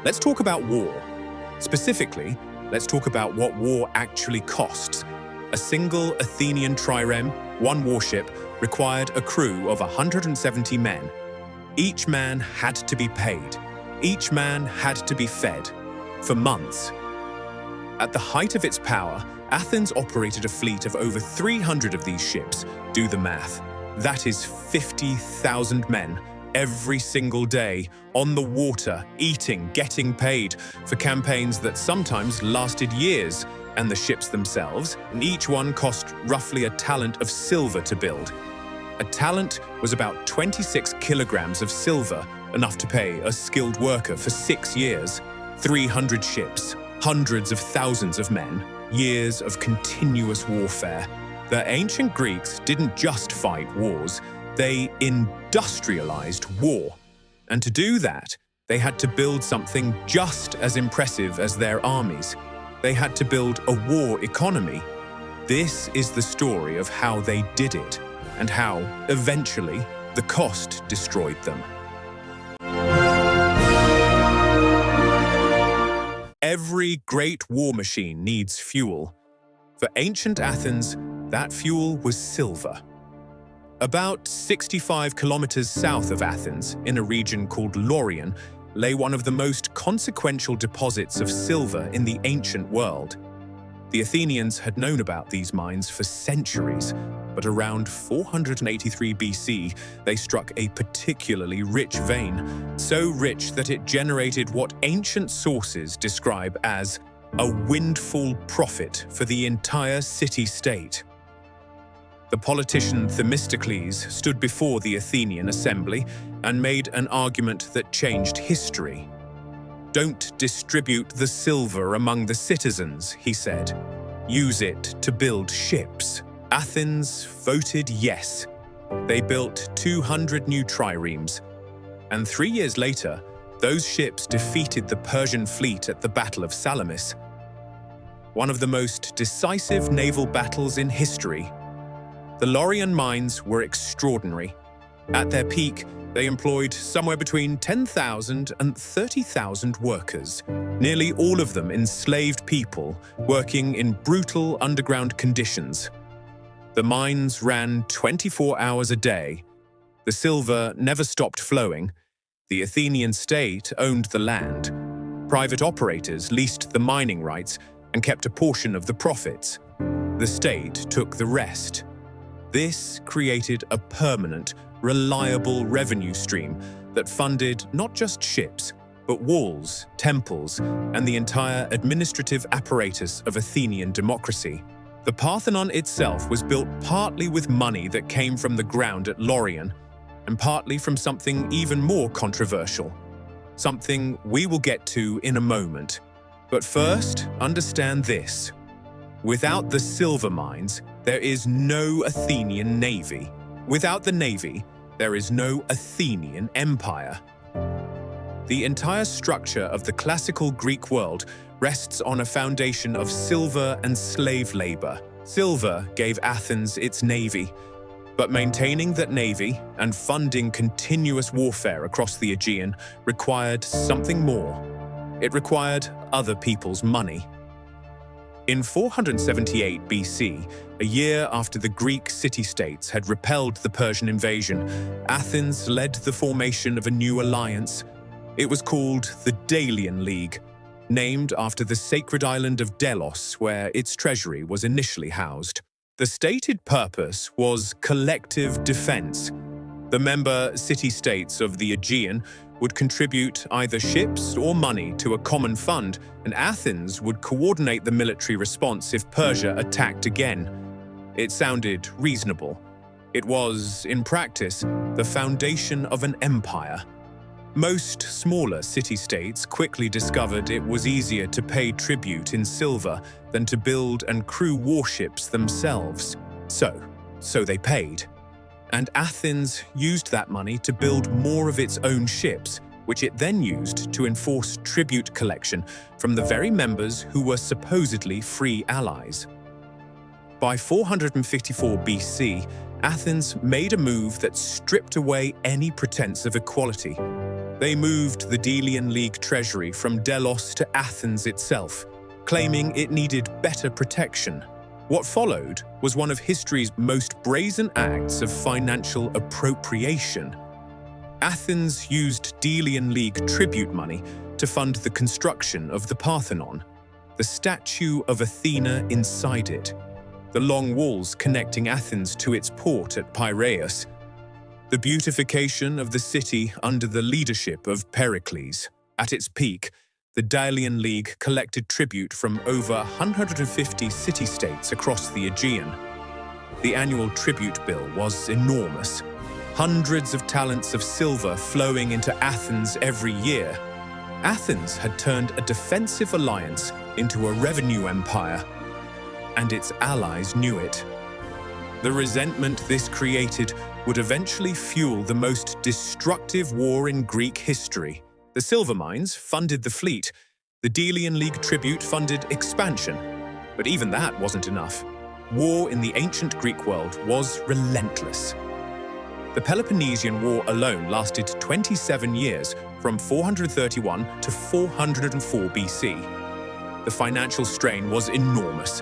Let's talk about war. Specifically, let's talk about what war actually costs. A single Athenian trireme, one warship, required a crew of 170 men. Each man had to be paid. Each man had to be fed. For months. At the height of its power, Athens operated a fleet of over 300 of these ships. Do the math. That is 50,000 men every single day, on the water, eating, getting paid, for campaigns that sometimes lasted years, and the ships themselves, each one cost roughly a talent of silver to build. A talent was about 26 kilograms of silver, enough to pay a skilled worker for 6 years. 300 ships, hundreds of thousands of men, years of continuous warfare. The ancient Greeks didn't just fight wars, they industrialized war. And to do that, they had to build something just as impressive as their armies. They had to build a war economy. This is the story of how they did it, and how, eventually, the cost destroyed them. Every great war machine needs fuel. For ancient Athens, that fuel was silver. About 65 kilometers south of Athens, in a region called Laurion, lay one of the most consequential deposits of silver in the ancient world. The Athenians had known about these mines for centuries, but around 483 BC, they struck a particularly rich vein, so rich that it generated what ancient sources describe as a windfall profit for the entire city-state. The politician Themistocles stood before the Athenian assembly and made an argument that changed history. "Don't distribute the silver among the citizens," he said. "Use it to build ships." Athens voted yes. They built 200 new triremes. And 3 years later, those ships defeated the Persian fleet at the Battle of Salamis. One of the most decisive naval battles in history. The Laurion mines were extraordinary. At their peak, they employed somewhere between 10,000 and 30,000 workers, nearly all of them enslaved people working in brutal underground conditions. The mines ran 24 hours a day. The silver never stopped flowing. The Athenian state owned the land. Private operators leased the mining rights and kept a portion of the profits. The state took the rest. This created a permanent, reliable revenue stream that funded not just ships, but walls, temples, and the entire administrative apparatus of Athenian democracy. The Parthenon itself was built partly with money that came from the ground at Laurion, and partly from something even more controversial, something we will get to in a moment. But first, understand this. Without the silver mines, there is no Athenian navy. Without the navy, there is no Athenian empire. The entire structure of the classical Greek world rests on a foundation of silver and slave labor. Silver gave Athens its navy, but maintaining that navy and funding continuous warfare across the Aegean required something more. It required other people's money. In 478 BC, a year after the Greek city-states had repelled the Persian invasion, Athens led the formation of a new alliance. It was called the Delian League, named after the sacred island of Delos, where its treasury was initially housed. The stated purpose was collective defense. The member city-states of the Aegean would contribute either ships or money to a common fund, and Athens would coordinate the military response if Persia attacked again. It sounded reasonable. It was, in practice, the foundation of an empire. Most smaller city-states quickly discovered it was easier to pay tribute in silver than to build and crew warships themselves. So they paid. And Athens used that money to build more of its own ships, which it then used to enforce tribute collection from the very members who were supposedly free allies. By 454 BC, Athens made a move that stripped away any pretense of equality. They moved the Delian League treasury from Delos to Athens itself, claiming it needed better protection. What followed was one of history's most brazen acts of financial appropriation. Athens used Delian League tribute money to fund the construction of the Parthenon, the statue of Athena inside it, the long walls connecting Athens to its port at Piraeus, the beautification of the city under the leadership of Pericles. At its peak, the Delian League collected tribute from over 150 city-states across the Aegean. The annual tribute bill was enormous, hundreds of talents of silver flowing into Athens every year. Athens had turned a defensive alliance into a revenue empire, and its allies knew it. The resentment this created would eventually fuel the most destructive war in Greek history. The silver mines funded the fleet. The Delian League tribute funded expansion. But even that wasn't enough. War in the ancient Greek world was relentless. The Peloponnesian War alone lasted 27 years, from 431 to 404 BC. The financial strain was enormous.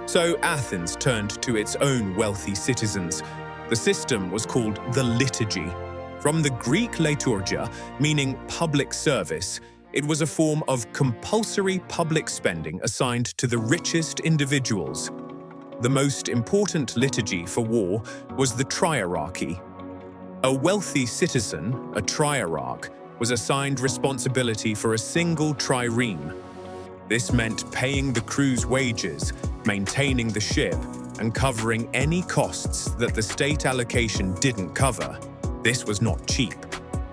So Athens turned to its own wealthy citizens. The system was called the liturgy. From the Greek liturgia, meaning public service, it was a form of compulsory public spending assigned to the richest individuals. The most important liturgy for war was the triarchy. A wealthy citizen, a triarch, was assigned responsibility for a single trireme. This meant paying the crew's wages, maintaining the ship, and covering any costs that the state allocation didn't cover. This was not cheap.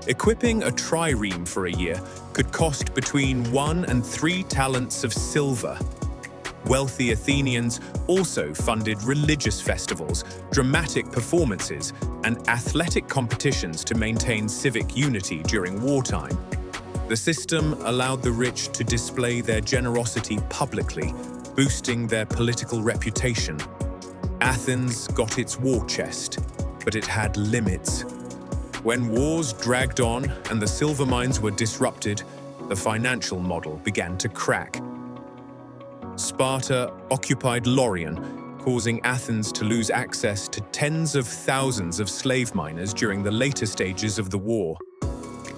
Equipping a trireme for a year could cost between 1 and 3 talents of silver. Wealthy Athenians also funded religious festivals, dramatic performances, and athletic competitions to maintain civic unity during wartime. The system allowed the rich to display their generosity publicly, boosting their political reputation. Athens got its war chest, but it had limits. When wars dragged on and the silver mines were disrupted, the financial model began to crack. Sparta occupied Delian, causing Athens to lose access to tens of thousands of slave miners during the later stages of the war.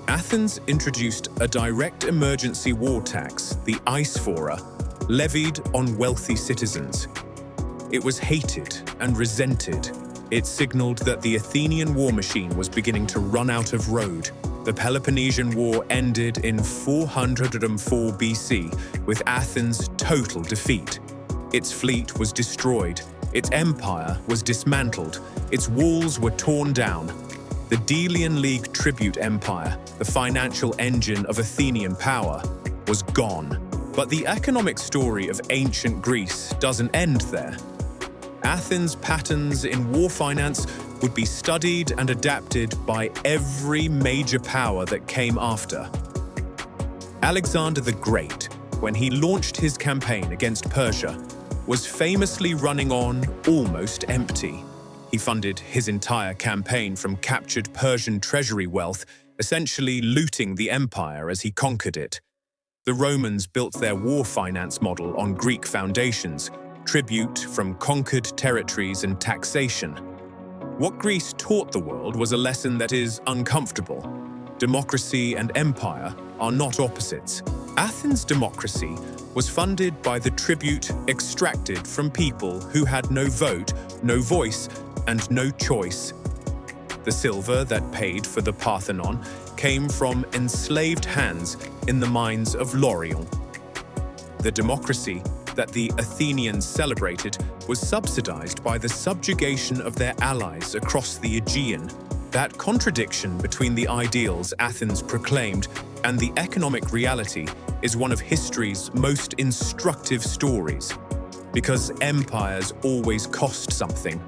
Athens introduced a direct emergency war tax, the aisphora, levied on wealthy citizens. It was hated and resented. It signaled that the Athenian war machine was beginning to run out of road. The Peloponnesian War ended in 404 BC with Athens' total defeat. Its fleet was destroyed, its empire was dismantled, its walls were torn down. The Delian League tribute empire, the financial engine of Athenian power, was gone. But the economic story of ancient Greece doesn't end there. Athens' patterns in war finance would be studied and adapted by every major power that came after. Alexander the Great, when he launched his campaign against Persia, was famously running on almost empty. He funded his entire campaign from captured Persian treasury wealth, essentially looting the empire as he conquered it. The Romans built their war finance model on Greek foundations, tribute from conquered territories and taxation. What Greece taught the world was a lesson that is uncomfortable. Democracy and empire are not opposites. Athens' democracy was funded by the tribute extracted from people who had no vote, no voice, and no choice. The silver that paid for the Parthenon came from enslaved hands in the mines of Delian. The democracy that the Athenians celebrated was subsidized by the subjugation of their allies across the Aegean. That contradiction between the ideals Athens proclaimed and the economic reality is one of history's most instructive stories. Because empires always cost something,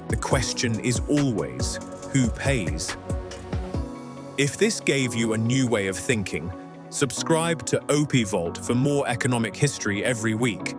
the question is always, who pays? If this gave you a new way of thinking, subscribe to OP Vault for more economic history every week.